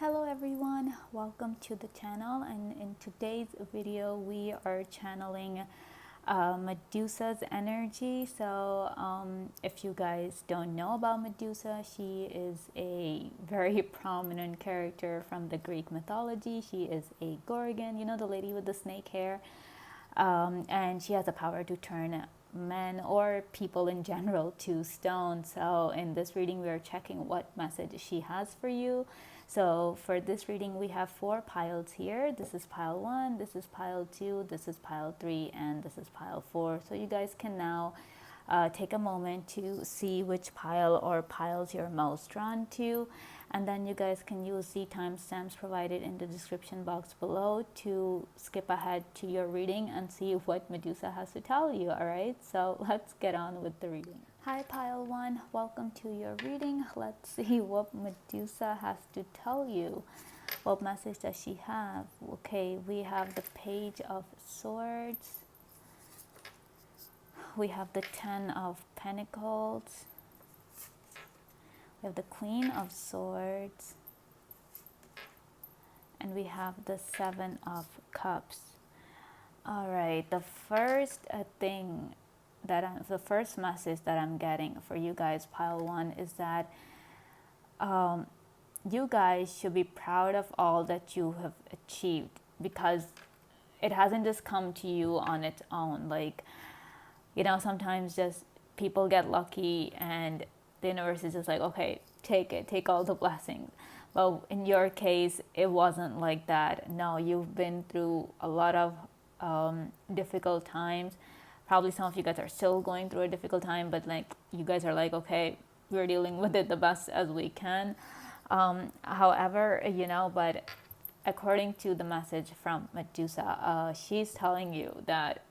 Hello everyone, welcome to the channel, and in today's video we are channeling Medusa's energy. So if you guys don't know about Medusa, she is a very prominent character from the Greek mythology. She is a Gorgon, you know, the lady with the snake hair, and she has the power to turn men or people in general to stone. So in this reading we are checking what message she has for you. So for this reading we have 4 piles here. This is pile 1, this is pile 2, this is pile 3, and this is pile 4. So you guys can now take a moment to see which pile or piles you're most drawn to, and then you guys can use the timestamps provided in the description box below to skip ahead to your reading and see what Medusa has to tell you. Alright, so let's get on with the reading. Hi pile 1, welcome to your reading. Let's see what Medusa has to tell you. What message does she have? Okay, we have the Page of Swords. We have the 10 of Pentacles. We have the Queen of Swords. And we have the 7 of Cups. Alright, the first the first message that I'm getting for you guys, pile 1, is that you guys should be proud of all that you have achieved, because it hasn't just come to you on its own. Like, you know, sometimes just people get lucky and the universe is just like, okay, take all the blessings. But in your case, it wasn't like that. No, you've been through a lot of difficult times. Probably some of you guys are still going through a difficult time, but like, you guys are like, okay, we're dealing with it the best as we can. However, you know, but according to the message from Medusa, she's telling you that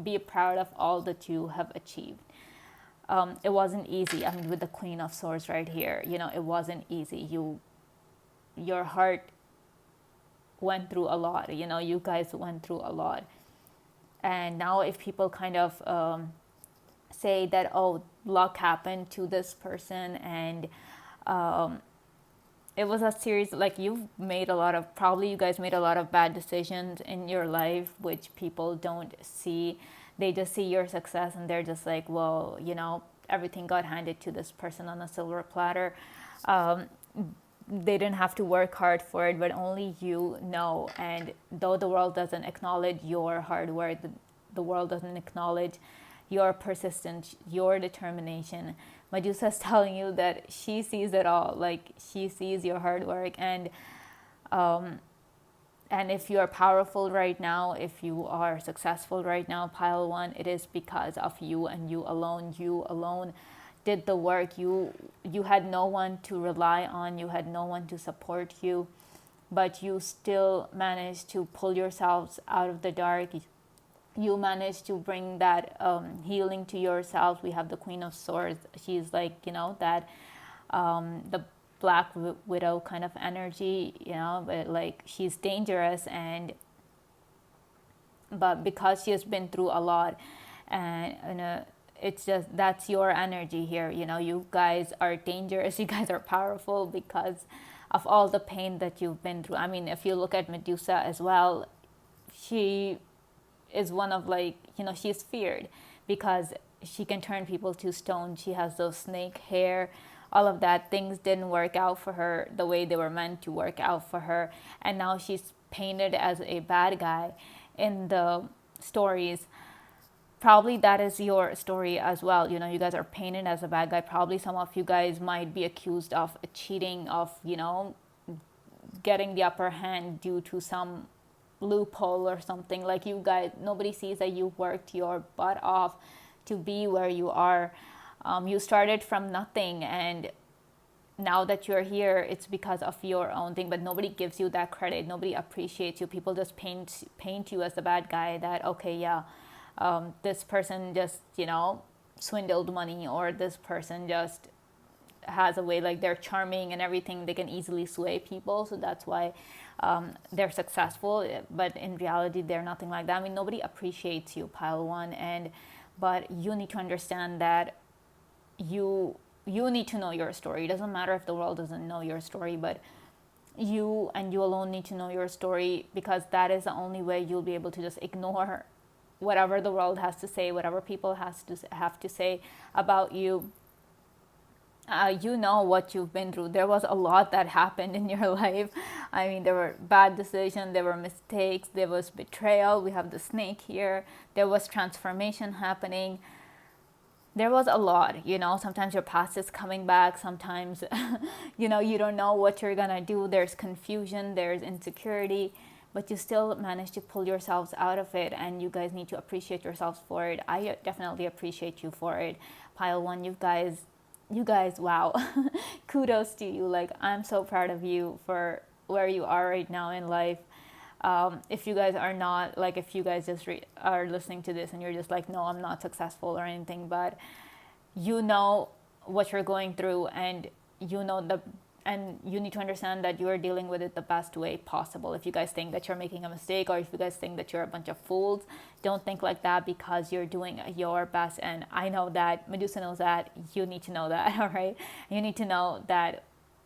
be proud of all that you have achieved. It wasn't easy. I mean, with the Queen of Swords right here, you know, it wasn't easy. Your heart went through a lot. You know, you guys went through a lot. And now if people kind of say that, oh, luck happened to this person, and it was a series, like, you guys made a lot of bad decisions in your life, which people don't see. They just see your success and they're just like, well, you know, everything got handed to this person on a silver platter. They didn't have to work hard for it, but only you know. And though the world doesn't acknowledge your hard work, the world doesn't acknowledge your persistence, your determination, Medusa's telling you that she sees it all. Like, she sees your hard work, and if you are powerful right now, if you are successful right now, pile 1, it is because of you and you alone. You alone did the work. You had no one to rely on. You had no one to support you, but you still managed to pull yourselves out of the dark. You managed to bring that healing to yourselves. We have the Queen of Swords. She's like, you know, that the Black Widow kind of energy, you know, but like, she's dangerous, but because she has been through a lot, and it's just, that's your energy here. You know, you guys are dangerous. You guys are powerful because of all the pain that you've been through. I mean, if you look at Medusa as well, she is one of, like, you know, she's feared because she can turn people to stone. She has those snake hair, all of that. Things didn't work out for her the way they were meant to work out for her, and now she's painted as a bad guy in the stories. Probably that is your story as well. You know, you guys are painted as a bad guy. Probably some of you guys might be accused of cheating, of, you know, getting the upper hand due to some loophole or something. Like, you guys, nobody sees that you worked your butt off to be where you are. You started from nothing, and now that you're here, it's because of your own thing, but nobody gives you that credit. Nobody appreciates you. People just paint you as the bad guy, that, okay, yeah, this person just, you know, swindled money, or this person just has a way, like, they're charming and everything, they can easily sway people, so that's why they're successful. But in reality, they're nothing like that. I mean, nobody appreciates you, pile 1, but you need to understand that you you need to know your story. It doesn't matter if the world doesn't know your story, but you and you alone need to know your story, because that is the only way you'll be able to just ignore whatever the world has to say, whatever people have to say about you. You know what you've been through. There was a lot that happened in your life. I mean, there were bad decisions, there were mistakes, there was betrayal. We have the snake here. There was transformation happening. There was a lot, sometimes your past is coming back. Sometimes, you don't know what you're gonna do. There's confusion, there's insecurity, but you still manage to pull yourselves out of it, and you guys need to appreciate yourselves for it. I definitely appreciate you for it. Pile one, you guys, wow. Kudos to you. Like, I'm so proud of you for where you are right now in life. If you guys are not, like, if you guys just are listening to this and you're just like, no, I'm not successful or anything, but you know what you're going through, and and you need to understand that you are dealing with it the best way possible. If you guys think that you're making a mistake, or if you guys think that you're a bunch of fools, don't think like that, because you're doing your best. And I know that, Medusa knows that, you need to know that, all right? You need to know that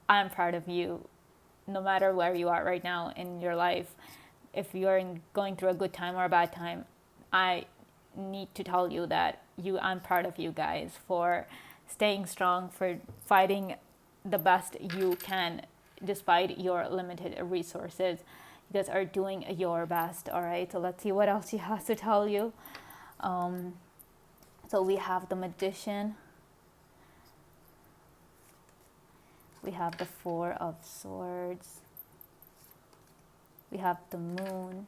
I'm proud of you, no matter where you are right now in your life. If you're going through a good time or a bad time, I need to tell you that I'm proud of you guys for staying strong, for fighting the best you can despite your limited resources. You guys are doing your best. All right, so let's see what else she has to tell you. So we have the Magician, we have the Four of Swords, we have the Moon,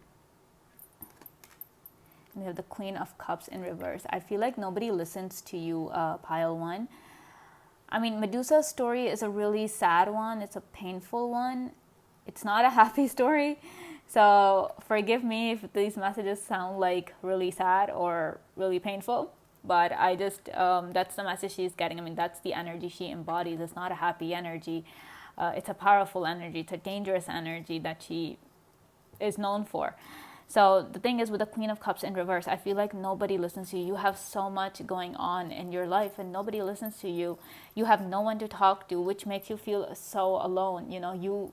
and we have the Queen of Cups in reverse. I feel like nobody listens to you, pile one. I mean, Medusa's story is a really sad one. It's a painful one. It's not a happy story. So forgive me if these messages sound like really sad or really painful. But I just, that's the message she's getting. I mean, that's the energy she embodies. It's not a happy energy. It's a powerful energy. It's a dangerous energy that she is known for. So the thing is, with the Queen of Cups in reverse, I feel like nobody listens to you. You have so much going on in your life and nobody listens to you. You have no one to talk to, which makes you feel so alone. You,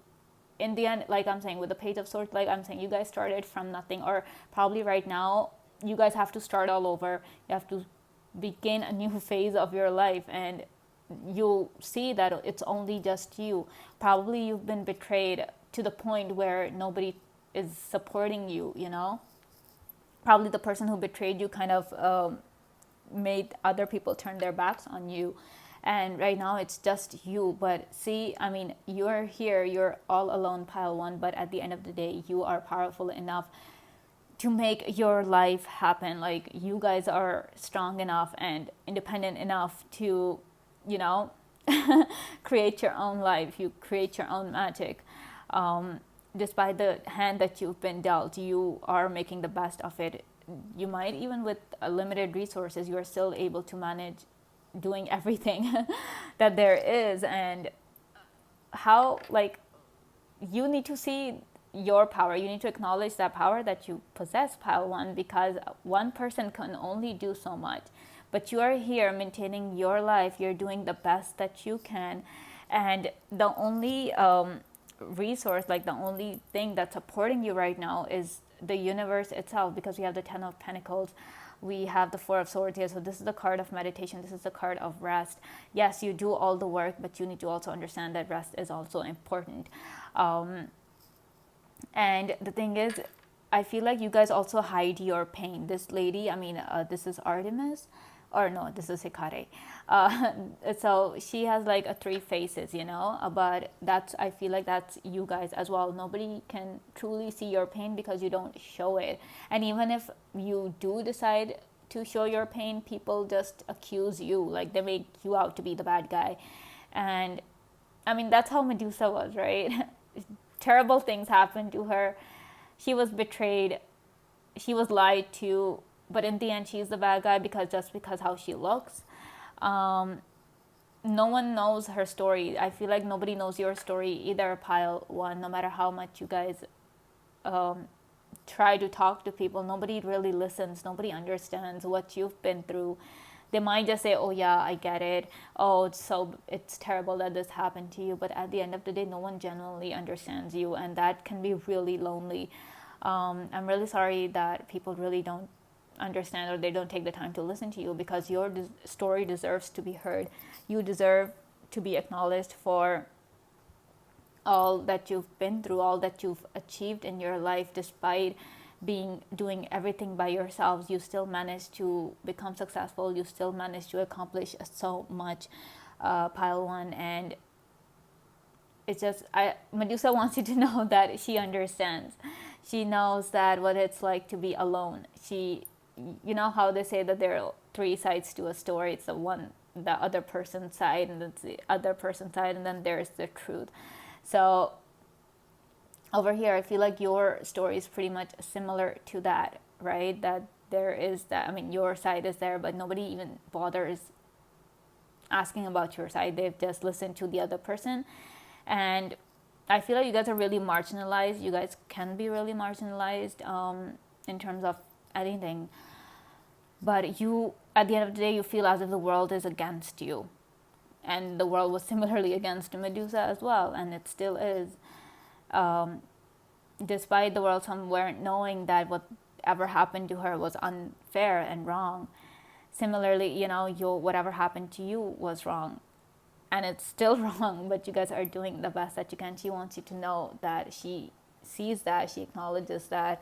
in the end, like I'm saying, with the Page of Swords, like I'm saying, you guys started from nothing, or probably right now, you guys have to start all over. You have to begin a new phase of your life, and you'll see that it's only just you. Probably you've been betrayed to the point where nobody is supporting you, Probably the person who betrayed you kind of made other people turn their backs on you. And right now it's just you. But see, I mean, you're here, you're all alone, pile one. But at the end of the day, you are powerful enough to make your life happen. Like, you guys are strong enough and independent enough to, create your own life. You create your own magic. Despite the hand that you've been dealt, you are making the best of it. You might, even with limited resources, you are still able to manage doing everything that there is. And how, like, you need to see your power. You need to acknowledge that power that you possess, pile one, because one person can only do so much. But you are here maintaining your life. You're doing the best that you can. And the only resource, like the only thing that's supporting you right now, is the universe itself, because we have the Ten of Pentacles, we have the Four of Swords here. So this is the card of meditation, this is the card of rest. Yes, you do all the work, but you need to also understand that rest is also important. And the thing is, I feel like you guys also hide your pain. This lady, I mean, this is Artemis, or no, this is Hecate. So she has like three faces, but I feel like that's you guys as well. Nobody can truly see your pain because you don't show it. And even if you do decide to show your pain, people just accuse you, like they make you out to be the bad guy. And I mean, that's how Medusa was, right? Terrible things happened to her. She was betrayed, she was lied to, but in the end, she's the bad guy because how she looks. No one knows her story. I feel like nobody knows your story either, pile one. No matter how much you guys try to talk to people, nobody really listens. Nobody understands what you've been through. They might just say, oh yeah, I get it, oh it's terrible that this happened to you, but at the end of the day, no one genuinely understands you, and that can be really lonely. I'm really sorry that people really don't understand, or they don't take the time to listen to you, because your story deserves to be heard. You deserve to be acknowledged for all that you've been through, all that you've achieved in your life. Despite doing everything by yourselves, you still managed to become successful. You still managed to accomplish so much, pile one. And it's just, Medusa wants you to know that she understands. She knows that what it's like to be alone. You know how they say that there are three sides to a story. It's the other person's side, and it's the other person's side, and then there's the truth. So over here, I feel like your story is pretty much similar to that, right? That there is that, I mean, your side is there, but nobody even bothers asking about your side. They've just listened to the other person. And I feel like you guys are really marginalized. You guys can be really marginalized in terms of anything. But you, at the end of the day, you feel as if the world is against you. And the world was similarly against Medusa as well, and it still is. Despite the world somewhere knowing that whatever happened to her was unfair and wrong, similarly, whatever happened to you was wrong, and it's still wrong, but you guys are doing the best that you can. She wants you to know that she sees that, she acknowledges that,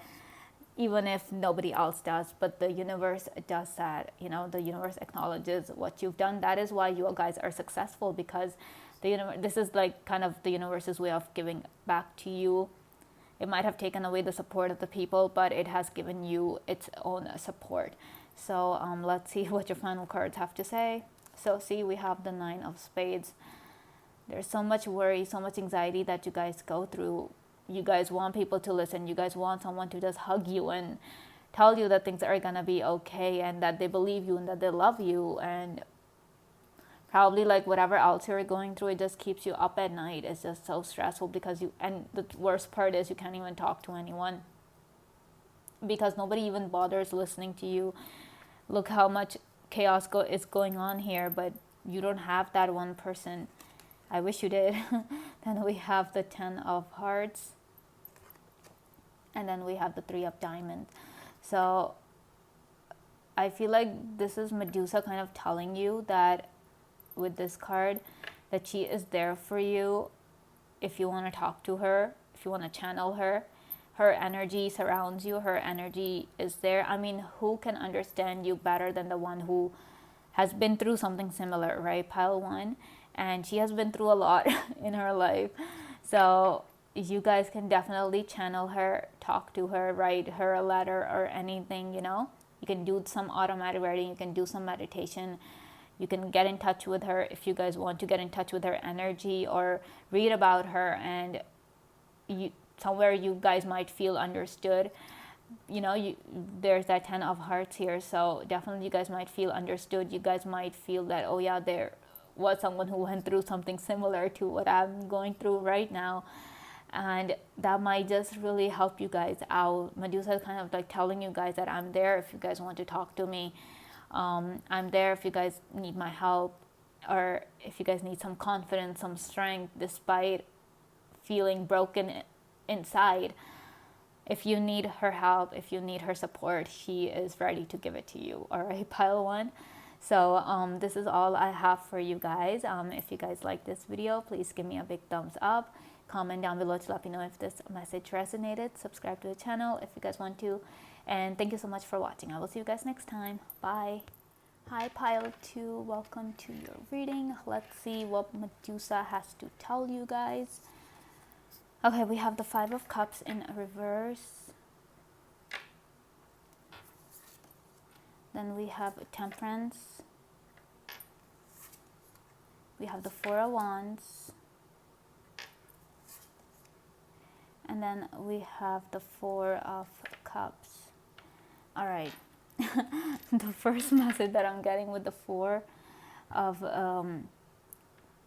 even if nobody else does, but the universe does that. The universe acknowledges what you've done. That is why you guys are successful, because this is like kind of the universe's way of giving back to you. It might have taken away the support of the people, but it has given you its own support. So let's see what your final cards have to say. So see, we have the 9 of Spades. There's so much worry, so much anxiety that you guys go through. You guys want people to listen. You guys want someone to just hug you and tell you that things are gonna be okay, and that they believe you, and that they love you. And probably like whatever else you're going through, it just keeps you up at night. It's just so stressful, because and the worst part is you can't even talk to anyone, because nobody even bothers listening to you. Look how much chaos is going on here, but you don't have that one person. I wish you did. Then we have the 10 of Hearts. And then we have the 3 of Diamonds. So I feel like this is Medusa kind of telling you that with this card, that she is there for you if you want to talk to her, if you want to channel her. Her energy surrounds you. Her energy is there. I mean, who can understand you better than the one who has been through something similar, right? Pile 1. And she has been through a lot in her life. So you guys can definitely channel her, talk to her, write her a letter or anything, You can do some automatic writing. You can do some meditation. You can get in touch with her if you guys want to get in touch with her energy, or read about her, and somewhere you guys might feel understood. There's that 10 of Hearts here, so definitely you guys might feel understood. You guys might feel that, oh yeah, there was someone who went through something similar to what I'm going through right now, and that might just really help you guys out. Medusa is kind of like telling you guys that I'm there if you guys want to talk to me. I'm there if you guys need my help, or if you guys need some confidence, some strength, despite feeling broken inside. If you need her help, if you need her support, she is ready to give it to you. All right, pile 1. So this is all I have for you guys. If you guys like this video, please give me a big thumbs up. Comment down below to let me know if this message resonated. Subscribe to the channel if you guys want to. And thank you so much for watching. I will see you guys next time. Bye. Hi, pile 2. Welcome to your reading. Let's see what Medusa has to tell you guys. Okay, we have the 5 of Cups in reverse. Then we have Temperance. We have the 4 of Wands. And then we have the 4 of Cups. All right. The first message that I'm getting with the 4 of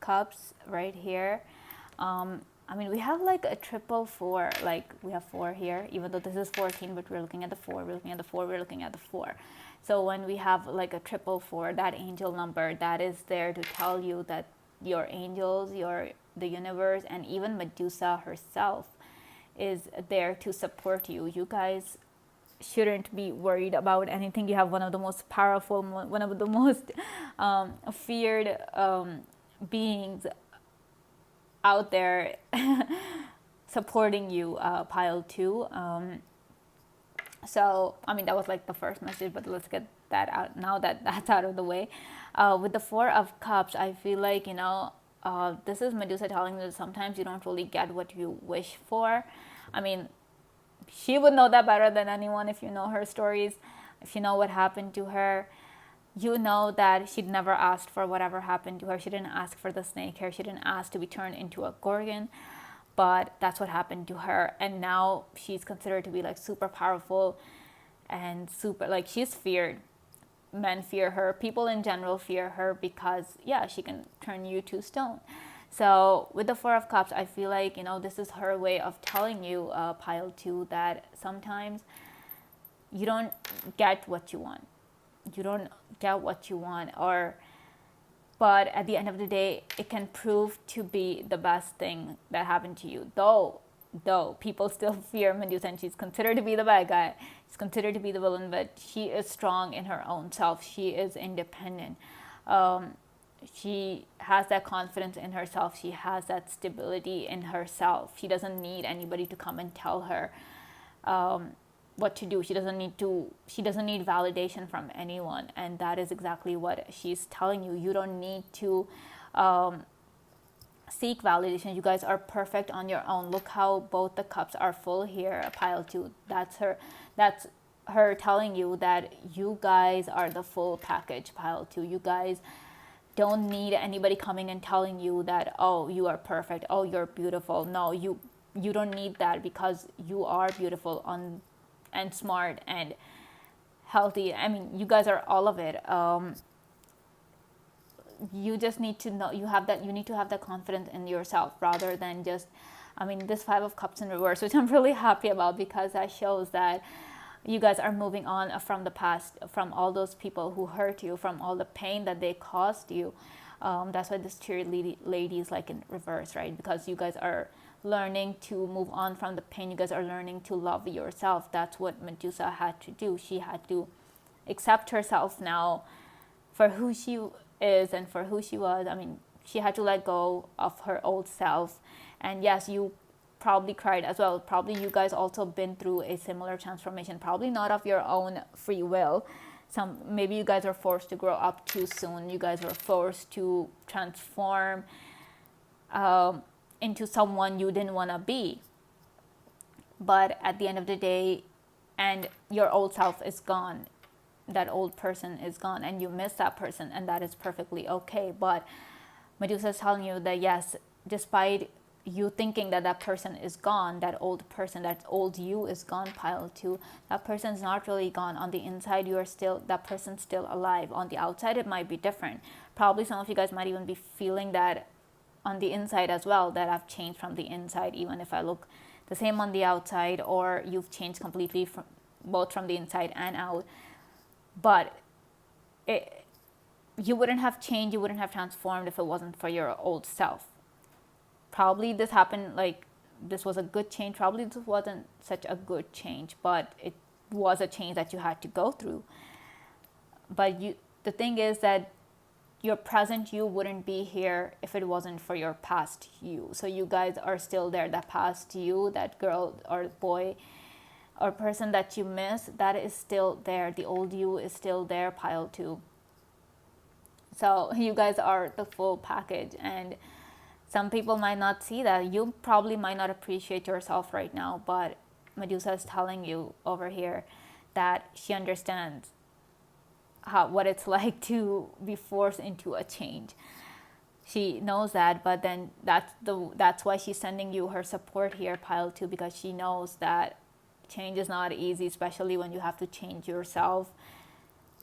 Cups right here. I mean, we have like a triple 4, like we have 4 here, even though this is 14, but we're looking at the 4, we're looking at the 4, we're looking at the 4. So when we have like a 444, that angel number, that is there to tell you that your angels, the universe, and even Medusa herself is there to support you. You guys shouldn't be worried about anything. You have one of the most powerful, one of the most feared beings out there supporting you, pile 2. So, I mean, that was like the first message, but let's get that out now that that's out of the way. With the 4 of Cups, I feel like, this is Medusa telling me that sometimes you don't really get what you wish for. I mean, she would know that better than anyone if you know her stories, if you know what happened to her. You know that she'd never asked for whatever happened to her. She didn't ask for the snake hair. She didn't ask to be turned into a gorgon. But that's what happened to her. And now she's considered to be like super powerful and super, like, she's feared. Men fear her. People in general fear her because, yeah, she can turn you to stone. So with the 4 of Cups, I feel like, this is her way of telling you, pile 2, that sometimes you don't get what you want. You don't get what you want, but at the end of the day, it can prove to be the best thing that happened to you. Though people still fear Medusa, and she's considered to be the bad guy. She's considered to be the villain, but she is strong in her own self. She is independent. She has that confidence in herself. She has that stability in herself. She doesn't need anybody to come and tell her what to do. She doesn't need validation from anyone, and that is exactly what she's telling you. You don't need to seek validation. You guys are perfect on your own. Look how both the cups are full here, pile 2. That's her telling you that you guys are the full package, pile 2. You guys don't need anybody coming and telling you that, oh, you are perfect, oh, you're beautiful. No, you don't need that, because you are beautiful and smart and healthy. I mean, you guys are all of it. You just need to know you need to have that confidence in yourself, rather than just, this 5 of Cups in reverse, which I'm really happy about, because that shows that you guys are moving on from the past, from all those people who hurt you, from all the pain that they caused you. That's why this cheerleading lady is like in reverse, right? Because you guys are learning to move on from the pain. You guys are learning to love yourself. That's what Medusa had to do. She had to accept herself now for who she is and for who she was. She had to let go of her old self. And yes, you probably cried as well. Probably you guys also been through a similar transformation, probably not of your own free will. Maybe you guys were forced to grow up too soon. You guys were forced to transform into someone you didn't want to be. But at the end of the day, and your old self is gone, that old person is gone, and you miss that person, and that is perfectly okay. But Medusa is telling you that yes, despite you thinking that person is gone, that old person, that old you is gone, pile 2, that person's not really gone. On the inside, that person's still alive. On the outside, it might be different. Probably some of you guys might even be feeling that on the inside as well, that I've changed from the inside, even if I look the same on the outside, or you've changed completely both from the inside and out. But you wouldn't have changed, you wouldn't have transformed if it wasn't for your old self. Probably this happened, like, this was a good change. Probably this wasn't such a good change, but it was a change that you had to go through. But the thing is that your present you wouldn't be here if it wasn't for your past you. So you guys are still there. That past you, that girl or boy or person that you miss, that is still there. The old you is still there, pile 2. So you guys are the full package, and some people might not see that. You probably might not appreciate yourself right now, but Medusa is telling you over here that she understands what it's like to be forced into a change. She knows that, but then that's why she's sending you her support here, pile 2, because she knows that change is not easy, especially when you have to change yourself.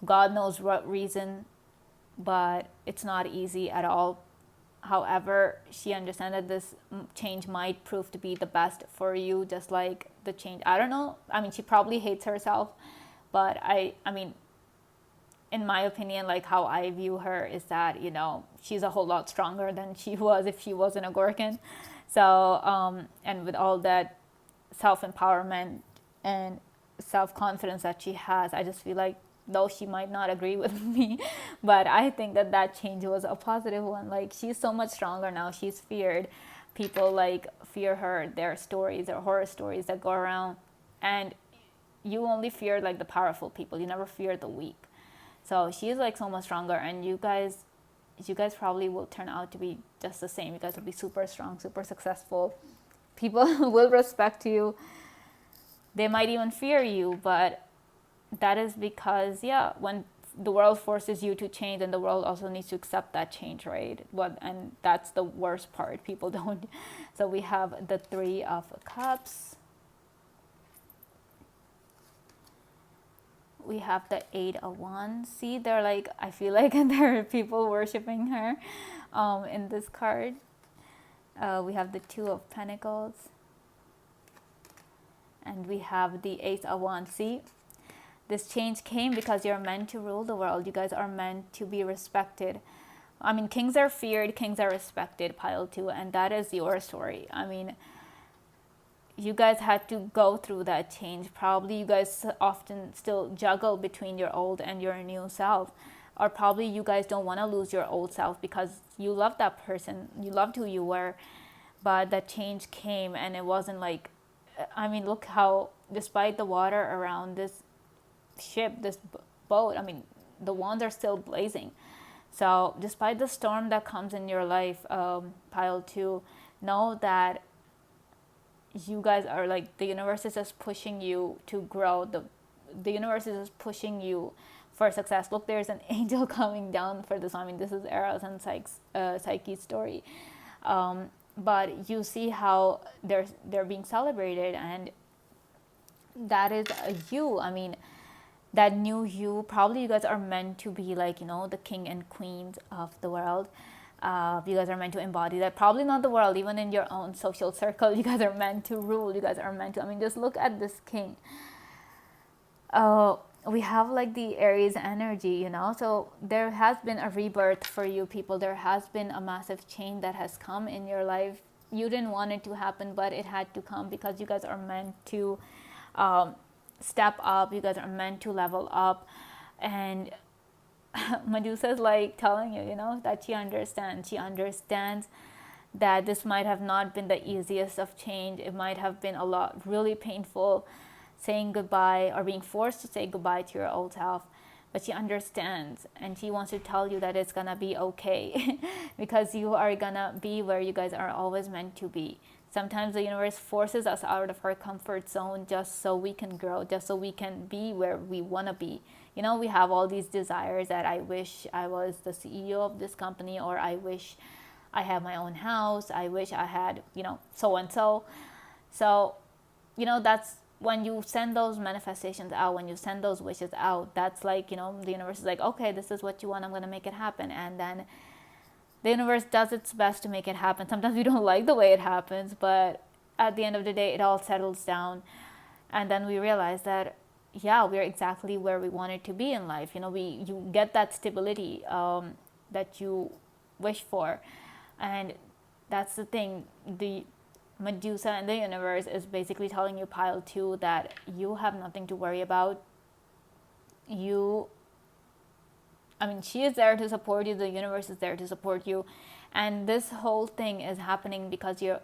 God knows what reason, but it's not easy at all. However, she understands that this change might prove to be the best for you, just like the change. I don't know. She probably hates herself, but in my opinion, like how I view her is that, she's a whole lot stronger than she was if she wasn't a Gorgon. So, and with all that self empowerment and self confidence that she has, I just feel like, though she might not agree with me, but I think that that change was a positive one. Like, she's so much stronger now. She's feared. People like fear her, their stories, their horror stories that go around. And you only fear like the powerful people. You never fear the weak. So she's like so much stronger, and you guys probably will turn out to be just the same. You guys will be super strong, super successful. People will respect you. They might even fear you, but that is because, yeah, when the world forces you to change, and the world also needs to accept that change, right? And that's the worst part. People don't. So we have the Three of Cups. We have the Eight of Wands. See, they're like, I feel like there are people worshiping her in this card. We have the Two of Pentacles. And we have the Ace of Wands. See, this change came because you're meant to rule the world. You guys are meant to be respected. I mean, kings are feared, kings are respected, pile two, and that is your story. I mean, you guys had to go through that change. Probably you guys often still juggle between your old and your new self. Or probably you guys don't want to lose your old self because you love that person. You loved who you were. But that change came, and it wasn't like, I mean, look how, despite the water around this ship, this boat, I mean, the wands are still blazing. So despite the storm that comes in your life, pile two, know that you guys are like, the universe is just pushing you to grow. The universe is just pushing you for success. Look, there's an angel coming down for this. I mean, this is Eros and Psyche's story. But you see how they're being celebrated, and that is you. I mean, that new you. Probably you guys are meant to be like, the king and queens of the world. You guys are meant to embody that. Probably not the world, even in your own social circle. You guys are meant to rule. You guys are meant to. I mean, just look at this king. We have like the Aries energy, so there has been a rebirth for you people. There has been a massive change that has come in your life. You didn't want it to happen, but it had to come because you guys are meant to step up. You guys are meant to level up. And Medusa is like telling you, that she understands. She understands that this might have not been the easiest of change. It might have been a lot really painful, saying goodbye or being forced to say goodbye to your old self. But she understands, and she wants to tell you that it's gonna be okay because you are gonna be where you guys are always meant to be. Sometimes the universe forces us out of our comfort zone just so we can grow, just so we can be where we want to be. We have all these desires that I wish I was the CEO of this company, or I wish I had my own house. I wish I had, so and so. So, that's when you send those manifestations out, when you send those wishes out, that's like, the universe is like, okay, this is what you want. I'm going to make it happen. And then the universe does its best to make it happen. Sometimes we don't like the way it happens, but at the end of the day, it all settles down. And then we realize that, yeah, we're exactly where we wanted to be in life. You get that stability that you wish for. And that's the thing. The Medusa and the universe is basically telling you, pile two, that you have nothing to worry about. She is there to support you. The universe is there to support you. And this whole thing is happening because you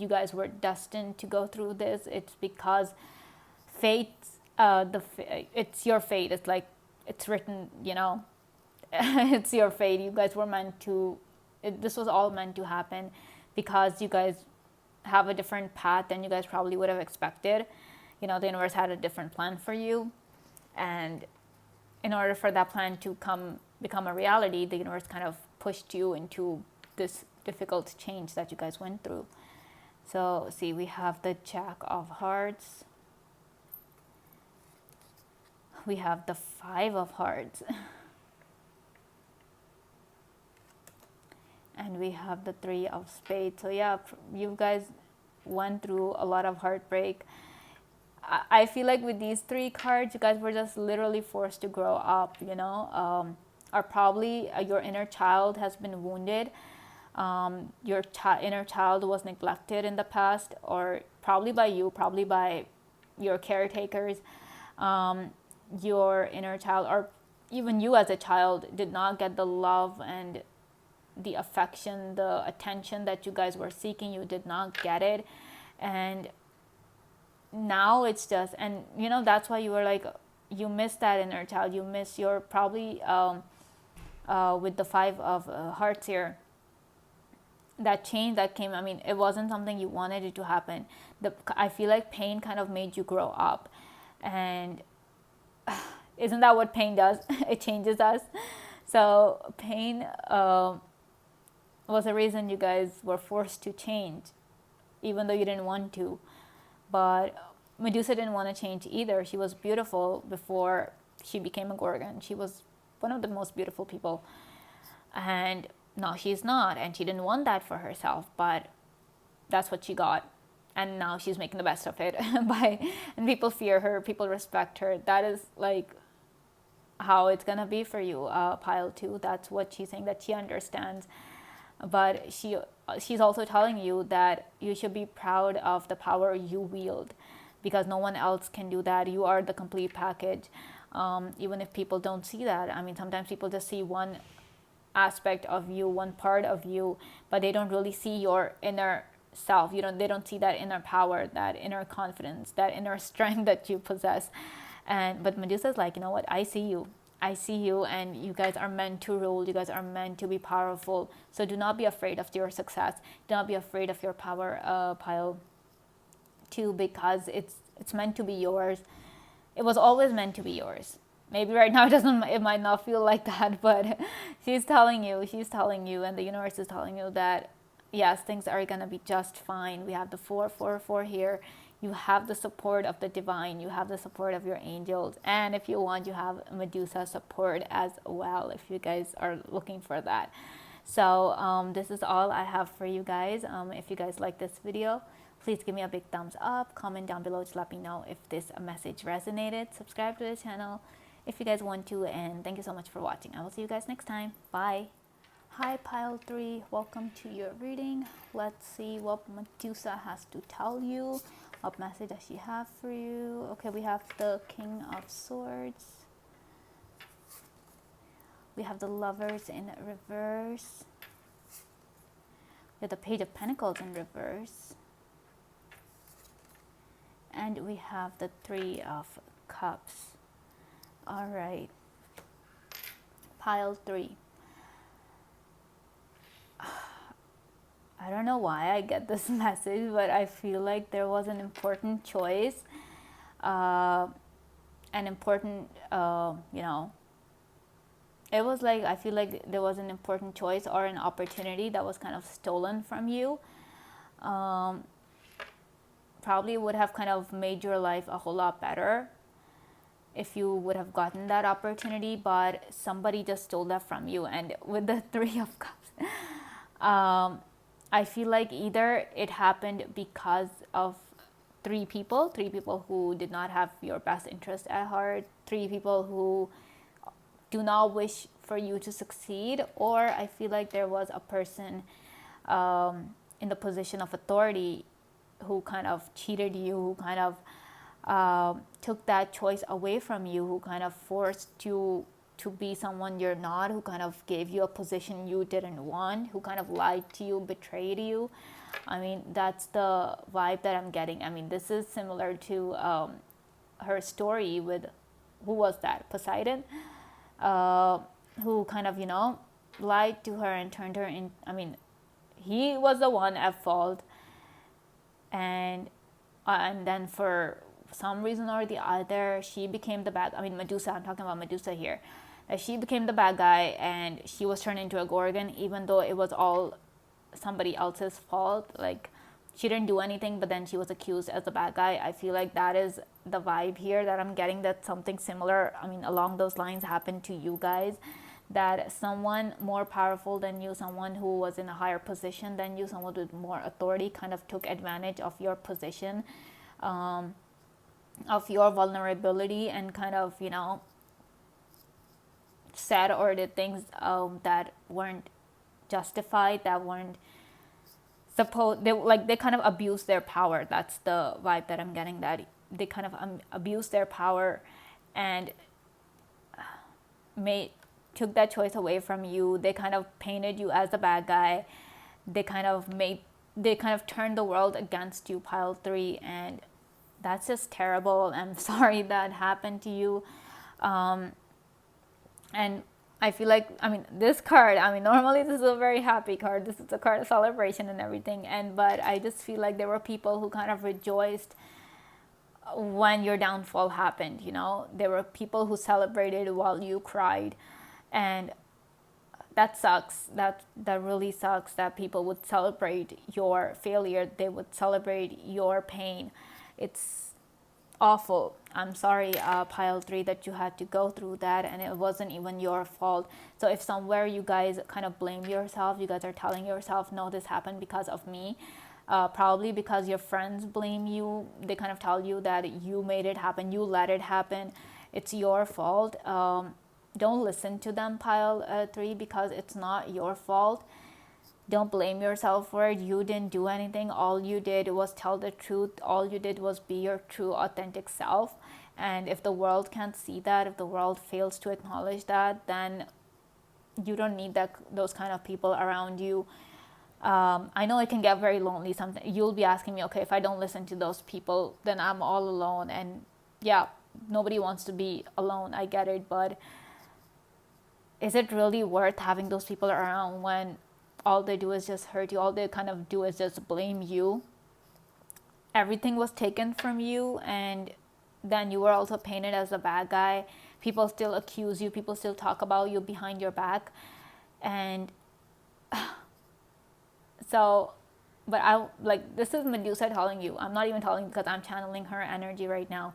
guys were destined to go through this. It's because it's your fate. It's like, it's written, it's your fate. You guys were meant to, this was all meant to happen because you guys have a different path than you guys probably would have expected. The universe had a different plan for you. And in order for that plan to become a reality, the universe kind of pushed you into this difficult change that you guys went through. So, see, we have the Jack of Hearts. We have the Five of Hearts. And we have the Three of Spades. So, yeah, you guys went through a lot of heartbreak. I feel like with these three cards, you guys were just literally forced to grow up, you know, or probably your inner child has been wounded. Your inner child was neglected in the past, or probably by you, probably by your caretakers. Your inner child, or even you as a child, did not get the love and the affection, the attention that you guys were seeking. You did not get it. And now it's just, and you know, that's why you were like, you miss that inner child. You miss your, probably with the five of hearts here, that change that came, I mean, it wasn't something you wanted it to happen. I feel like pain kind of made you grow up. And isn't that what pain does? It changes us. So pain was the reason you guys were forced to change, even though you didn't want to. But Medusa didn't want to change either. She was beautiful before she became a Gorgon. She was one of the most beautiful people. And now she's not. And she didn't want that for herself. But that's what she got. And now she's making the best of it. And people fear her. People respect her. That is like how it's going to be for you, pile 2. That's what she's saying, that she understands. But she's also telling you that you should be proud of the power you wield, because no one else can do that. You are the complete package. Even if people don't see that. I mean, sometimes people just see one aspect of you, one part of you, but they don't really see your inner self. They don't see that inner power, that inner confidence, that inner strength that you possess. But Medusa's like, you know what? I see you, and you guys are meant to rule. You guys are meant to be powerful. So do not be afraid of your success. Do not be afraid of your power, pile 2, because it's meant to be yours. It was always meant to be yours. Maybe right now it might not feel like that, but she's telling you, and the universe is telling you that yes, things are gonna be just fine. We have the 444 here. You have the support of the divine. You have the support of your angels. And if you want, you have Medusa support as well, if you guys are looking for that. So this is all I have for you guys. If you guys like this video, please give me a big thumbs up. Comment down below to let me know if this message resonated. Subscribe to the channel if you guys want to. And thank you so much for watching. I will see you guys next time. Bye. Hi, pile 3. Welcome to your reading. Let's see what Medusa has to tell you. What message does she have for you? Okay, we have the King of Swords. We have the Lovers in reverse. We have the Page of Pentacles in reverse. And we have the 3 of Cups. All right. Pile 3. I don't know why I get this message, but I feel like there was an important choice, an important, it was like, I feel like there was an important choice or an opportunity that was kind of stolen from you. Probably would have kind of made your life a whole lot better if you would have gotten that opportunity, but somebody just stole that from you. And with the 3 of Cups, I feel like either it happened because of 3 people who did not have your best interest at heart, 3 people who do not wish for you to succeed, or I feel like there was a person in the position of authority who kind of cheated you, who kind of took that choice away from you, who kind of forced you to be someone you're not, who kind of gave you a position you didn't want, who kind of lied to you, betrayed you. I mean, that's the vibe that I'm getting. I mean, this is similar to her story with, who was that? Poseidon, who kind of, lied to her and turned her in. I mean, he was the one at fault. And then for some reason or the other, she became the bad, Medusa, I'm talking about Medusa here. She became the bad guy and she was turned into a Gorgon, even though it was all somebody else's fault. Like, she didn't do anything, but then she was accused as the bad guy. I feel like that is the vibe here that I'm getting, that something similar, along those lines happened to you guys. That someone more powerful than you, someone who was in a higher position than you, someone with more authority kind of took advantage of your position. of your vulnerability and kind of, said or did things that weren't justified, that weren't supposed. They kind of abused their power. That's the vibe that I'm getting. That they kind of abused their power and made took that choice away from you. They kind of painted you as the bad guy. They kind of turned the world against you, pile 3, and that's just terrible. I'm sorry that happened to you. And I feel like, this card, normally this is a very happy card. This is a card of celebration and everything. But I just feel like there were people who kind of rejoiced when your downfall happened. There were people who celebrated while you cried. And that sucks. That really sucks that people would celebrate your failure. They would celebrate your pain. It's awful. I'm sorry, pile 3, that you had to go through that, and it wasn't even your fault. So if somewhere you guys kind of blame yourself, you guys are telling yourself, no, this happened because of me. Probably because your friends blame you. They kind of tell you that you made it happen, you let it happen, it's your fault. Don't listen to them, pile 3, because it's not your fault. Don't blame yourself for it. You didn't do anything. All you did was tell the truth. All you did was be your true, authentic self. And if the world can't see that, if the world fails to acknowledge that, then you don't need those kind of people around you. I know it can get very lonely. Something you'll be asking me, okay, if I don't listen to those people, then I'm all alone. And yeah, nobody wants to be alone. I get it, but is it really worth having those people around when all they do is just hurt you? All they kind of do is just blame you. Everything was taken from you, and then you were also painted as a bad guy. People still accuse you. People still talk about you behind your back. And so, but this is Medusa telling you. I'm not even telling you because I'm channeling her energy right now,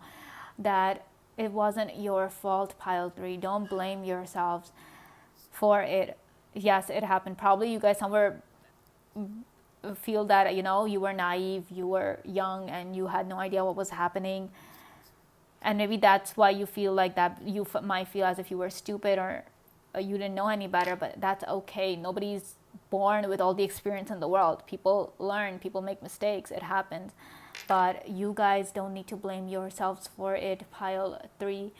that it wasn't your fault, pile 3. Don't blame yourselves for it. Yes, it happened. Probably you guys somewhere feel that, you were naive, you were young, and you had no idea what was happening. And maybe that's why you feel like that. You might feel as if you were stupid or you didn't know any better, but that's okay. Nobody's born with all the experience in the world. People learn, people make mistakes, it happens. But you guys don't need to blame yourselves for it, pile 3.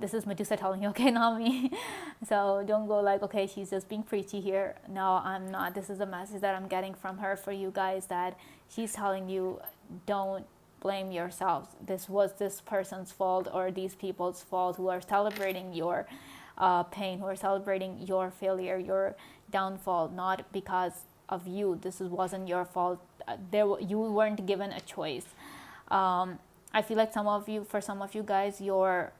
This is Medusa telling you, okay, not me. So don't go like, okay, she's just being preachy here. No, I'm not. This is a message that I'm getting from her for you guys, that she's telling you, don't blame yourselves. This was this person's fault or these people's fault who are celebrating your pain, who are celebrating your failure, your downfall, not because of you. This wasn't your fault. You weren't given a choice. I feel like for some of you guys, your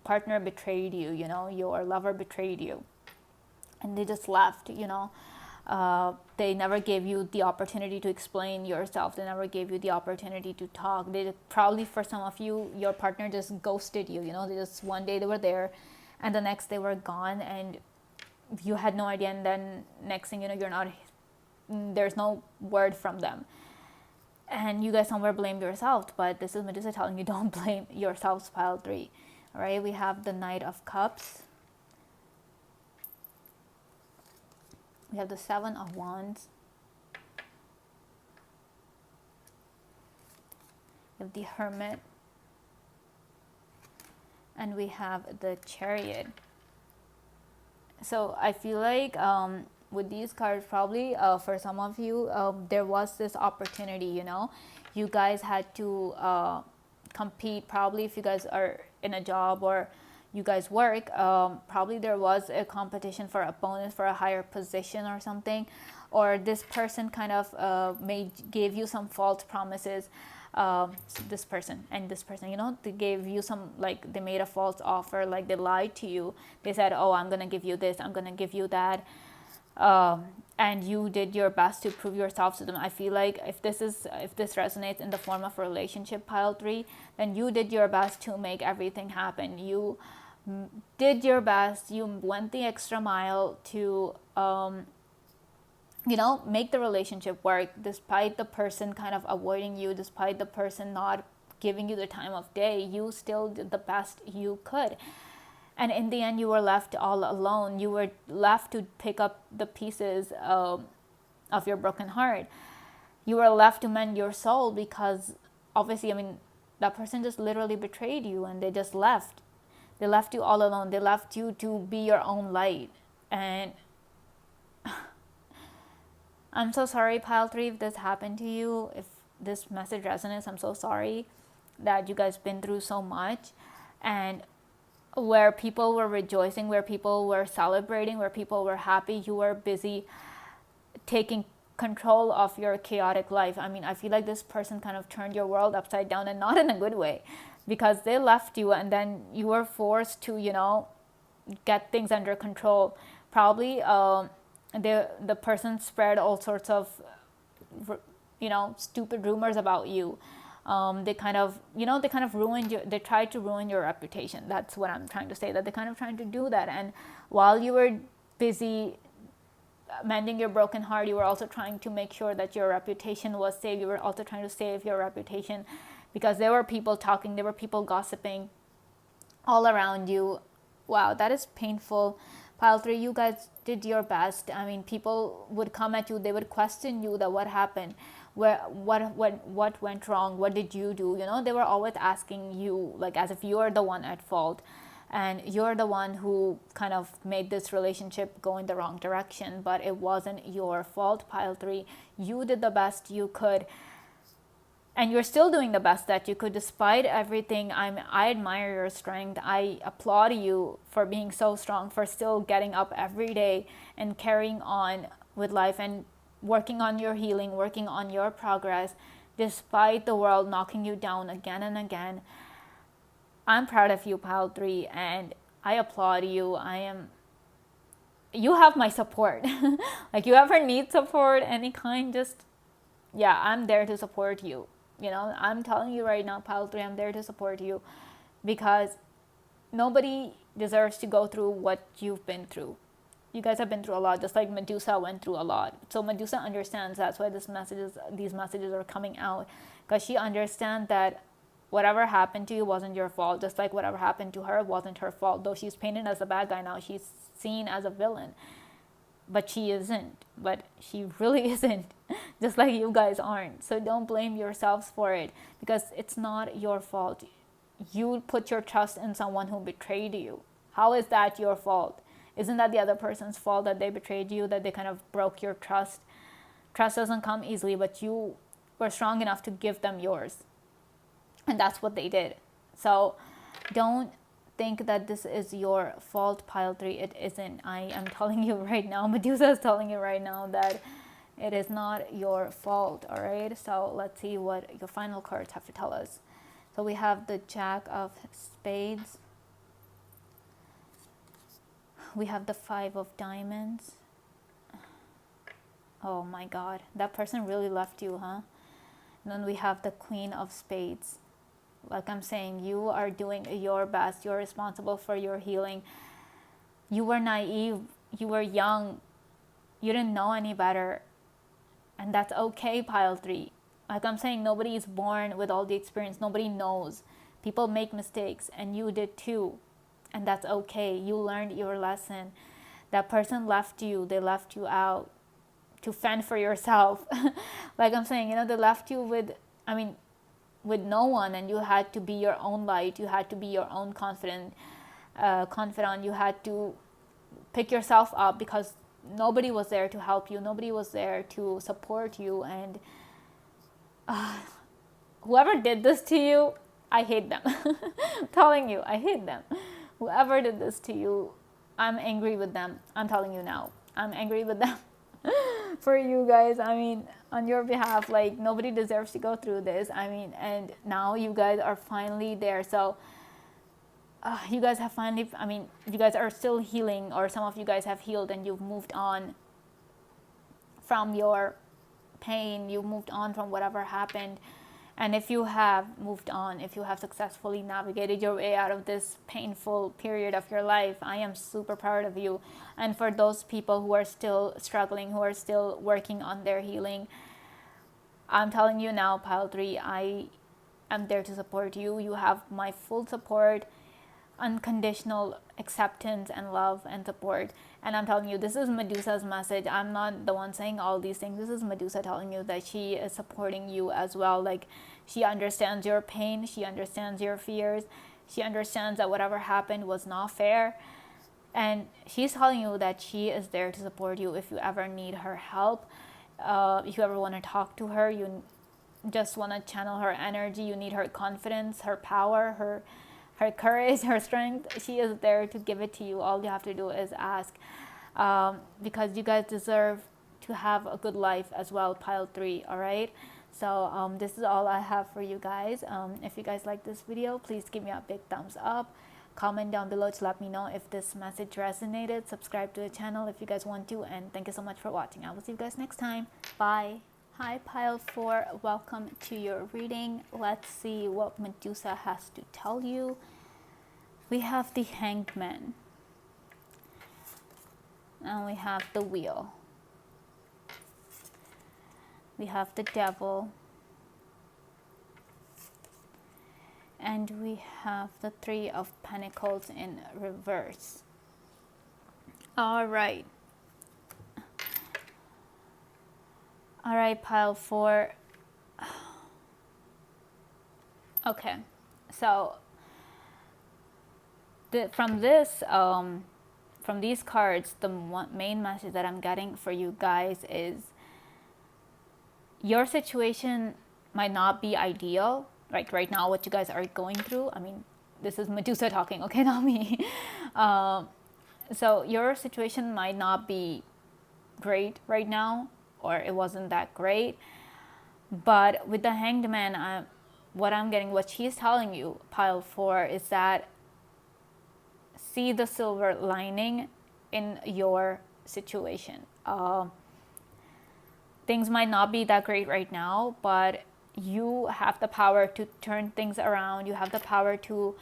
partner betrayed you, your lover betrayed you, and they just left. They never gave you the opportunity to explain yourself. They never gave you the opportunity to talk. They probably, for some of you, your partner just ghosted you. They just, one day they were there and the next they were gone, and you had no idea. And then next thing you know, there's no word from them. And you guys somewhere blamed yourselves, but this is Medusa telling you, don't blame yourselves, pile 3. All right, we have the Knight of Cups. We have the 7 of Wands. We have the Hermit. And we have the Chariot. So I feel like with these cards, probably for some of you, there was this opportunity, you guys had to compete. Probably if you guys are in a job or you guys work, probably there was a competition for a bonus, for a higher position or something, or this person kind of gave you some false promises. This person and this person, they gave you some, like, they made a false offer, like they lied to you. They said, oh, I'm gonna give you this, I'm gonna give you that, and you did your best to prove yourself to them. I feel like if this resonates in the form of a relationship, pile 3, then you did your best to make everything happen. You did your best. You went the extra mile to make the relationship work, despite the person kind of avoiding you, despite the person not giving you the time of day, you still did the best you could. And in the end, you were left all alone. You were left to pick up the pieces of your broken heart. You were left to mend your soul, because obviously, I mean, that person just literally betrayed you and they just left. They left you all alone. They left you to be your own light. And I'm so sorry, Pile 3, if this happened to you. If this message resonates, I'm so sorry that you guys been through so much. And where people were rejoicing, where people were celebrating, where people were happy, you were busy taking control of your chaotic life. I mean, I feel like this person kind of turned your world upside down, and not in a good way, because they left you and then you were forced to, get things under control. Probably the person spread all sorts of, stupid rumors about you. They kind of ruined they tried to ruin your reputation. That's what I'm trying to say, that they kind of trying to do that. And while you were busy mending your broken heart, you were also trying to make sure that your reputation was saved. You were also trying to save your reputation, because there were people talking, there were people gossiping all around you. Wow, that is painful. Pile 3, you guys did your best. I mean, people would come at you, they would question you, that what happened, what went wrong, what did you do? They were always asking you, like, as if you're the one at fault, and you're the one who kind of made this relationship go in the wrong direction. But it wasn't your fault, Pile 3. You did the best you could, and you're still doing the best that you could despite everything. I admire your strength. I applaud you for being so strong, for still getting up every day and carrying on with life and working on your healing, working on your progress, despite the world knocking you down again and again. I'm proud of you, Pile 3, and I applaud you. You have my support. Like, you ever need support, any kind, I'm there to support you. I'm telling you right now, Pile 3, I'm there to support you, because nobody deserves to go through what you've been through. You guys have been through a lot, just like Medusa went through a lot. So Medusa understands. That's why these messages are coming out, because she understands that whatever happened to you wasn't your fault, just like whatever happened to her wasn't her fault. Though she's painted as a bad guy now, she's seen as a villain, but she isn't. But she really isn't, just like you guys aren't. So don't blame yourselves for it, because it's not your fault. You put your trust in someone who betrayed you. How is that your fault? Isn't that the other person's fault, that they betrayed you, that they kind of broke your trust? Trust doesn't come easily, but you were strong enough to give them yours. And that's what they did. So don't think that this is your fault, Pile 3. It isn't. I am telling you right now, Medusa is telling you right now that it is not your fault, all right? So let's see what your final cards have to tell us. So we have the Jack of Spades. We have the 5 of Diamonds. Oh my God, that person really left you, huh? And then we have the Queen of Spades. Like I'm saying, you are doing your best. You're responsible for your healing. You were naive. You were young. You didn't know any better. And that's okay, Pile 3. Like I'm saying, nobody is born with all the experience. Nobody knows. People make mistakes, and you did too. And that's okay. You learned your lesson. That person left you. They left you out to fend for yourself. Like I'm saying, they left you with no one, and you had to be your own light. You had to be your own confidant. You had to pick yourself up, because nobody was there to help you. Nobody was there to support you. And whoever did this to you, I hate them. I'm telling you, I hate them. Whoever did this to you, I'm angry with them. I'm telling you now, I'm angry with them. For you guys, on your behalf, like, nobody deserves to go through this. And now you guys are finally there. So you guys have finally, you guys are still healing, or some of you guys have healed and you've moved on from your pain. You've moved on from whatever happened. And if you have moved on, if you have successfully navigated your way out of this painful period of your life, I am super proud of you. And for those people who are still struggling, who are still working on their healing, I'm telling you now, Pile 3, I am there to support you. You have my full support, unconditional acceptance and love and support. And I'm telling you, this is Medusa's message. I'm not the one saying all these things. This is Medusa telling you that she is supporting you as well. Like, she understands your pain, she understands your fears, she understands that whatever happened was not fair, and she's telling you that she is there to support you if you ever need her help. If you ever want to talk to her, you just want to channel her energy, you need her confidence, her power, her courage, her strength, she is there to give it to you. All you have to do is ask, because you guys deserve to have a good life as well, pile 3. All right, so this is all I have for you guys. If you guys like this video, please give me a big thumbs up, comment down below to let me know if this message resonated, subscribe to the channel if you guys want to, and thank you so much for watching. I will see you guys next time. Bye. Hi pile 4, welcome to your reading. Let's see what Medusa has to tell you. We have the Hanged Man, and we have the Wheel. We have the Devil, and we have the 3 of Pentacles in reverse. All right, pile 4. Okay, so from these cards, the main message that I'm getting for you guys is your situation might not be ideal, like right now, what you guys are going through. I mean, this is Medusa talking, okay, not me. So your situation might not be great right now, or it wasn't that great. But with the Hanged Man, what she's telling you, pile 4, is that see the silver lining in your situation. Things might not be that great right now, but you have the power to turn things around. You have the power to,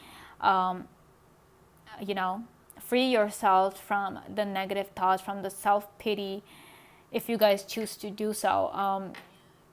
free yourself from the negative thoughts, from the self-pity, if you guys choose to do so.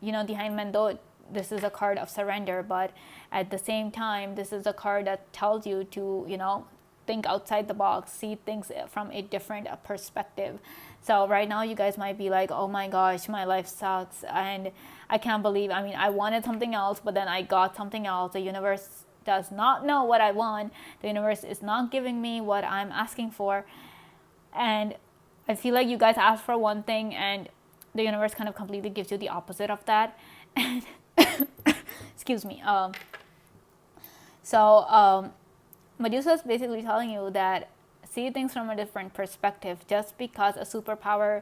The Hanged Man, though this is a card of surrender, but at the same time, this is a card that tells you to, think outside the box, see things from a different perspective. So right now, you guys might be like, oh my gosh, my life sucks, and I can't believe, I wanted something else, but then I got something else. The universe does not know what I want. The universe is not giving me what I'm asking for. And I feel like you guys asked for one thing, and the universe kind of completely gives you the opposite of that. And excuse me. Medusa is basically telling you that see things from a different perspective. Just because a superpower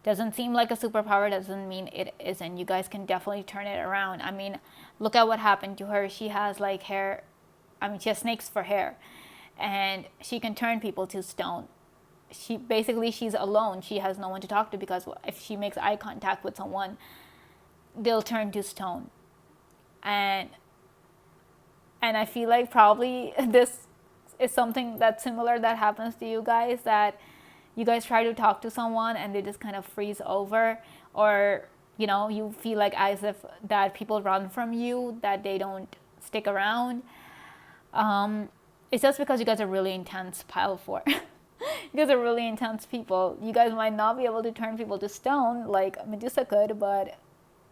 doesn't seem like a superpower doesn't mean it isn't. You guys can definitely turn it around. Look at what happened to her. She has like hair. She has snakes for hair, and she can turn people to stone. She's alone. She has no one to talk to, because if she makes eye contact with someone, they'll turn to stone. And I feel like probably this is something that's similar that happens to you guys, that you guys try to talk to someone and they just kind of freeze over, or you feel like as if that people run from you, that they don't stick around. It's just because you guys are really intense, pile 4. You guys are really intense people. You guys might not be able to turn people to stone like Medusa could, but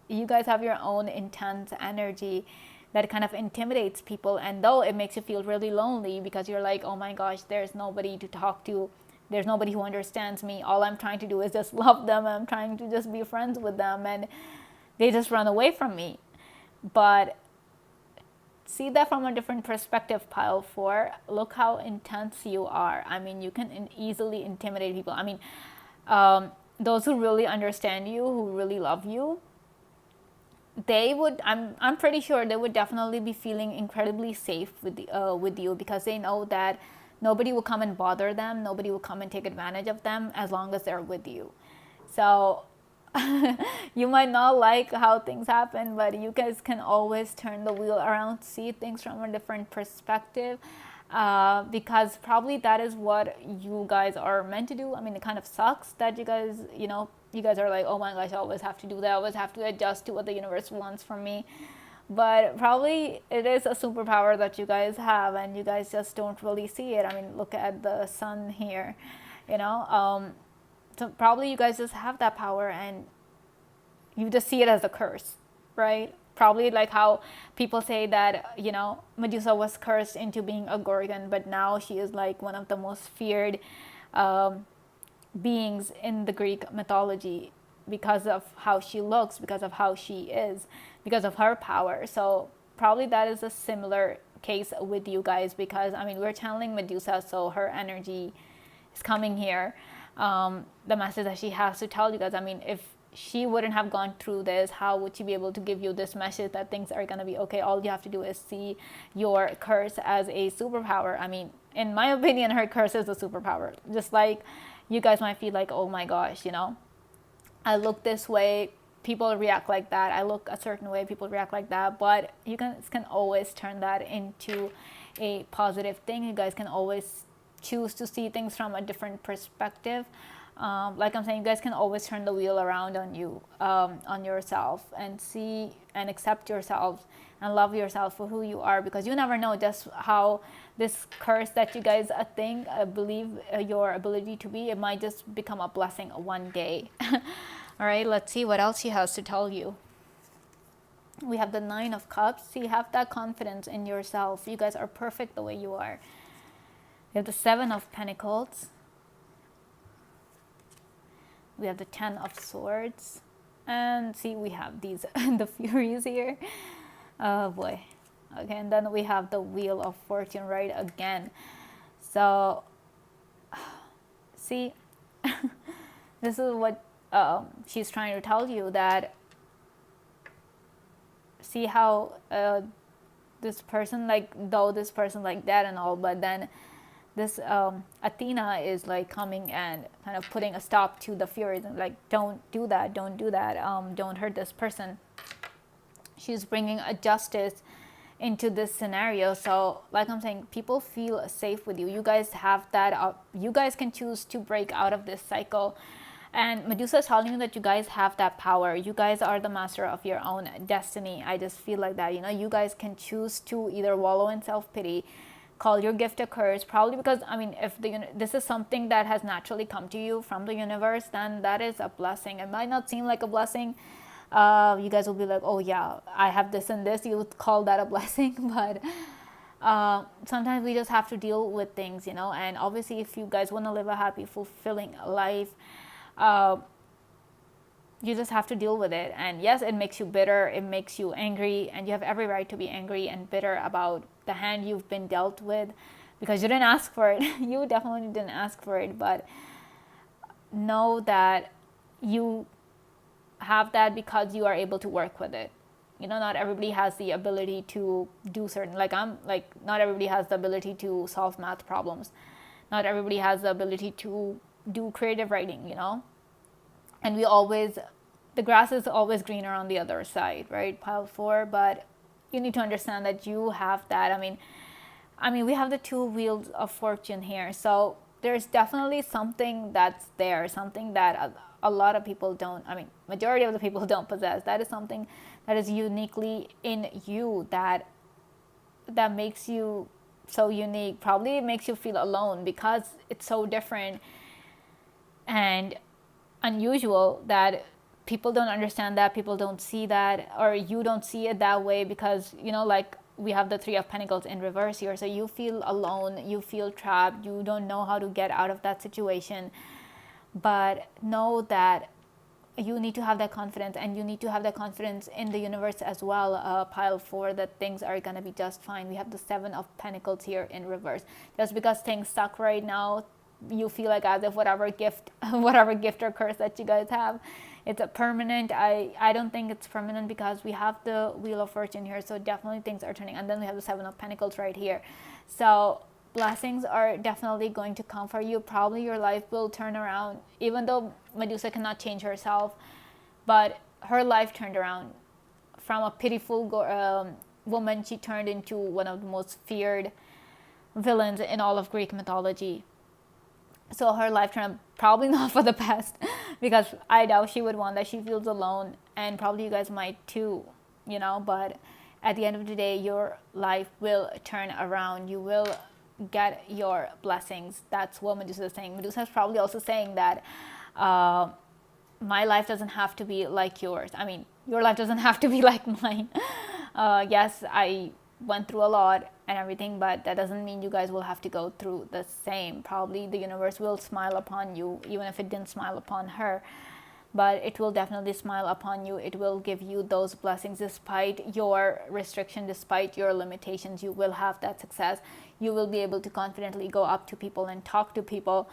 you guys have your own intense energy that kind of intimidates people. And though it makes you feel really lonely, because you're like, oh my gosh, there's nobody to talk to, there's nobody who understands me, all I'm trying to do is just love them, I'm trying to just be friends with them, and they just run away from me. But see that from a different perspective, pile 4. Look how intense you are. You can easily intimidate people. Those who really understand you, who really love you, they would, I'm pretty sure they would definitely be feeling incredibly safe with you, because they know that nobody will come and bother them, nobody will come and take advantage of them as long as they're with you. So you might not like how things happen, but you guys can always turn the wheel around, see things from a different perspective, because probably that is what you guys are meant to do. It kind of sucks that you guys, you guys are like, oh my gosh, I always have to do that, I always have to adjust to what the universe wants from me. But probably it is a superpower that you guys have, and you guys just don't really see it. I mean, look at the sun here, you know. So probably you guys just have that power, and you just see it as a curse, right? Probably like how people say that, you know, Medusa was cursed into being a Gorgon, but now she is like one of the most feared um, beings in the Greek mythology because of how she looks, because of how she is, because of her power. So probably that is a similar case with you guys, because I mean, we're channeling Medusa, so her energy is coming here. The message that she has to tell you guys, I mean, if she wouldn't have gone through this, how would she be able to give you this message that things are going to be okay? All you have to do is see your curse as a superpower. I mean, in my opinion, her curse is a superpower. Just like you guys might feel like, oh my gosh, you know, I look this way, people react like that. I look a certain way, people react like that. But you can always turn that into a positive thing. You guys can always choose to see things from a different perspective. Like I'm saying, you guys can always turn the wheel around on you, on yourself, and see and accept yourselves and love yourself for who you are, because you never know just how this curse that you guys believe your ability to be, it might just become a blessing one day. All right, let's see what else she has to tell you. We have the Nine of Cups. So you have that confidence in yourself. You guys are perfect the way you are. We have the Seven of Pentacles. We have the Ten of Swords. And see, we have these, the Furies here. Oh boy. Okay, and then we have the Wheel of Fortune right again. So, see, this is what she's trying to tell you, that see how this person, like, though this person like that and all, but then this Athena is like coming and kind of putting a stop to the Furies, and like, don't do that, don't do that, don't hurt this person. She's bringing a justice into this scenario. So like I'm saying, people feel safe with you. You guys have that. You guys can choose to break out of this cycle. And Medusa is telling you that you guys have that power. You guys are the master of your own destiny. I just feel like that. You know, you guys can choose to either wallow in self-pity, call your gift a curse, probably because, I mean, if this is something that has naturally come to you from the universe, then that is a blessing. It might not seem like a blessing. You guys will be like, oh yeah, I have this and this. You would call that a blessing. But sometimes we just have to deal with things, you know. And obviously, if you guys want to live a happy, fulfilling life, you just have to deal with it. And yes, it makes you bitter, it makes you angry, and you have every right to be angry and bitter about the hand you've been dealt with, because you didn't ask for it. You definitely didn't ask for it. But know that you have that because you are able to work with it. You know, not everybody has the ability to do certain, not everybody has the ability to solve math problems. Not everybody has the ability to do creative writing, you know. And the grass is always greener on the other side, right? Pile 4. But you need to understand that you have that. I mean, we have the two wheels of fortune here. So there's definitely something that's there, something that a lot of people don't, majority of the people don't possess. That is something that is uniquely in you, that makes you so unique. Probably it makes you feel alone because it's so different and unusual, that people don't understand that, people don't see that, or you don't see it that way, because, you know, like, we have the Three of Pentacles in reverse here. So you feel alone, you feel trapped, you don't know how to get out of that situation. But know that you need to have that confidence, and you need to have that confidence in the universe as well, Pile 4, that things are going to be just fine. We have the Seven of Pentacles here in reverse. Just because things suck right now, you feel like as if whatever gift or curse that you guys have, it's a permanent. I don't think it's permanent, because we have the Wheel of Fortune here. So definitely things are turning. And then we have the Seven of Pentacles right here. So blessings are definitely going to come for you. Probably your life will turn around, even though Medusa cannot change herself, but her life turned around. From a pitiful woman, she turned into one of the most feared villains in all of Greek mythology. So her life turned probably not for the best, because I doubt she would want that. She feels alone, and probably you guys might too, you know. But at the end of the day, your life will turn around. You will get your blessings. That's what Medusa is saying. Medusa is probably also saying that my life doesn't have to be like yours. I mean, your life doesn't have to be like mine. Yes, I went through a lot and everything, but that doesn't mean you guys will have to go through the same. Probably the universe will smile upon you, even if it didn't smile upon her. But it will definitely smile upon you. It will give you those blessings despite your restriction, despite your limitations. You will have that success. You will be able to confidently go up to people and talk to people.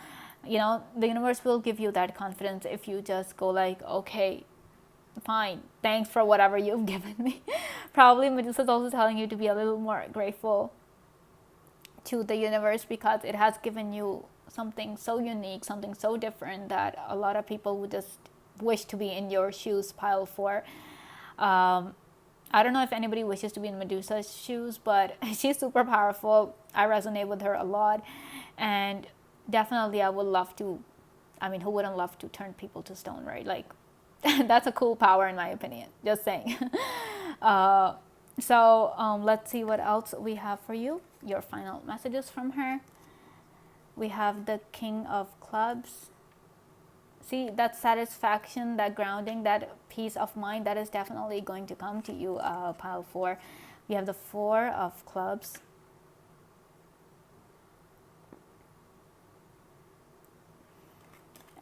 You know, the universe will give you that confidence if you just go like, okay, fine, thanks for whatever you've given me. Probably Medusa is also telling you to be a little more grateful to the universe, because it has given you something so unique, something so different, that a lot of people would just wish to be in your shoes, pile 4. I don't know if anybody wishes to be in Medusa's shoes, but she's super powerful. I resonate with her a lot, and definitely I would love to, I mean, who wouldn't love to turn people to stone, right? Like, that's a cool power in my opinion, just saying. Let's see what else we have for you. Your final messages from her. We have the King of Clubs. See, that satisfaction, that grounding, that peace of mind, that is definitely going to come to you, pile 4. We have the 4 of Clubs.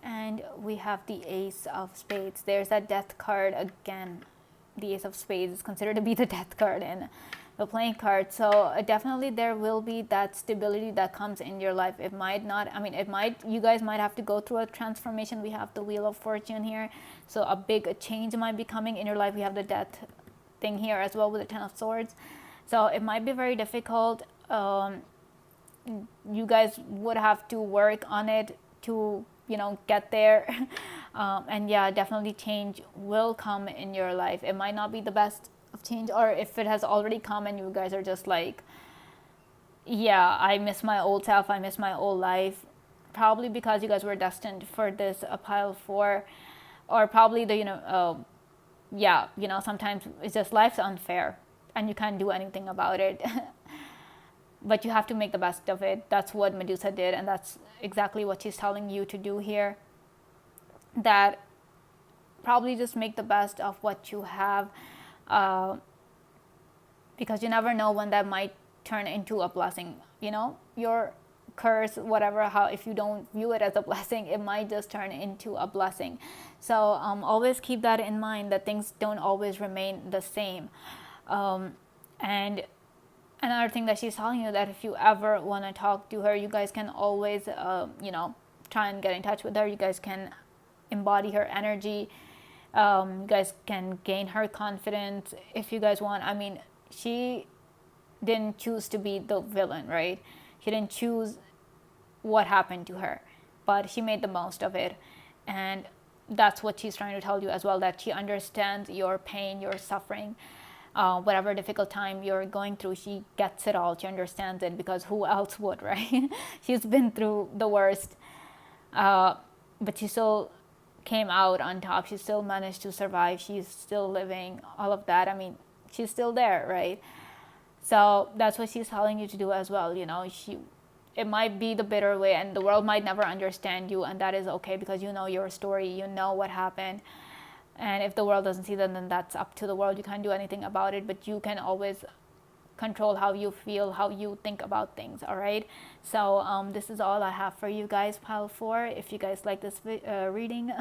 And we have the Ace of Spades. There's that Death card again. The Ace of Spades is considered to be the Death card in the playing card. So definitely there will be that stability that comes in your life. It might not, I mean, it might, you guys might have to go through a transformation. We have the Wheel of Fortune here. So a big change might be coming in your life. We have the Death thing here as well with the 10 of Swords. So it might be very difficult. You guys would have to work on it to, you know, get there. And yeah, definitely change will come in your life. It might not be the best of change, or if it has already come and you guys are just like, yeah, I miss my old self, I miss my old life, probably because you guys were destined for this pile 4, or probably the, you know, yeah, you know, sometimes it's just life's unfair and you can't do anything about it. But you have to make the best of it. That's what Medusa did, and that's exactly what she's telling you to do here. That probably just make the best of what you have, because you never know when that might turn into a blessing. You know, your curse, whatever, how, if you don't view it as a blessing, it might just turn into a blessing. So always keep that in mind, that things don't always remain the same. And another thing that she's telling you, that if you ever want to talk to her, you guys can always, you know, try and get in touch with her. You guys can embody her energy. You guys can gain her confidence if you guys want. I mean, she didn't choose to be the villain, right? She didn't choose what happened to her, but she made the most of it. And that's what she's trying to tell you as well, that she understands your pain, your suffering. Whatever difficult time you're going through, she gets it all. She understands it, because who else would, right? She's been through the worst, but she still came out on top. She still managed to survive. She's still living, all of that. I mean, she's still there, right? So that's what she's telling you to do as well. You know, it might be the bitter way, and the world might never understand you, and that is okay, because you know your story, you know what happened. And if the world doesn't see that, then that's up to the world. You can't do anything about it, but you can always control how you feel, how you think about things, all right? So this is all I have for you guys, pile 4. If you guys like this reading,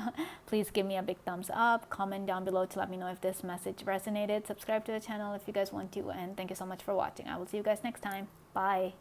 please give me a big thumbs up. Comment down below to let me know if this message resonated. Subscribe to the channel if you guys want to, and thank you so much for watching. I will see you guys next time. Bye.